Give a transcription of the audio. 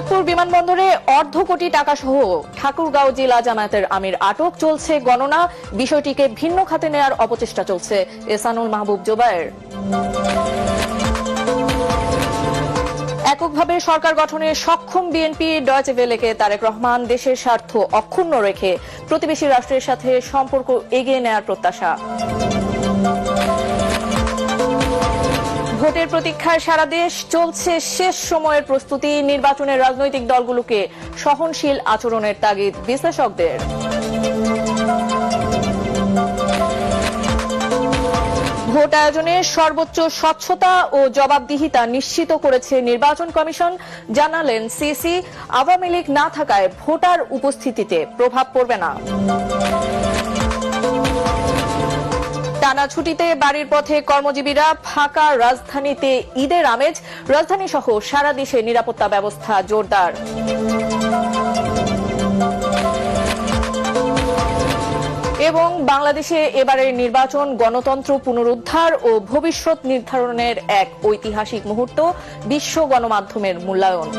সৈয়দপুর বিমানবন্দরে অর্ধ কোটি টাকা সহ ঠাকুরগাঁও জেলা জামায়াতের আমির আটক, চলছে গণনা। বিষয়টিকে ভিন্ন খাতে নেয়ার অপচেষ্টা চলছে এহসানুল মাহবুব জোবায়ের। এককভাবে সরকার গঠনে সক্ষম বিএনপি ডয়েচে ভেলেকে তারেক রহমান দেশের স্বার্থ অক্ষুণ্ণ রেখে প্রতিবেশী রাষ্ট্রের সাথে সম্পর্ক এগিয়ে নেয়ার প্রত্যাশা। ভোটের প্রতীক্ষায় সারা দেশ, চলছে শেষ সময়ের প্রস্তুতি। নির্বাচনের রাজনৈতিক দলগুলোকে সহনশীল আচরণের তাগিদ বিশ্লেষকদের। ভোট আয়োজনে সর্বোচ্চ স্বচ্ছতা ও জবাবদিহিতা নিশ্চিত করেছে নির্বাচন কমিশন, জানালেন সিসি। আওয়ামী লীগ না থাকায় ভোটার উপস্থিতিতে প্রভাব পড়বে না। টানা ছুটিতে বাড়ির পথে কর্মজীবীরা, ফাঁকা রাজধানীতে ঈদের আমেজ। রাজধানী সহ সারা দেশে নিরাপত্তা ব্যবস্থা জোরদার। এবং বাংলাদেশে এবারের নির্বাচন গণতন্ত্র পুনরুদ্ধার ও ভবিষ্যৎ নির্ধারণের এক ঐতিহাসিক মুহূর্ত, বিশ্ব গণমাধ্যমের মূল্যায়ন।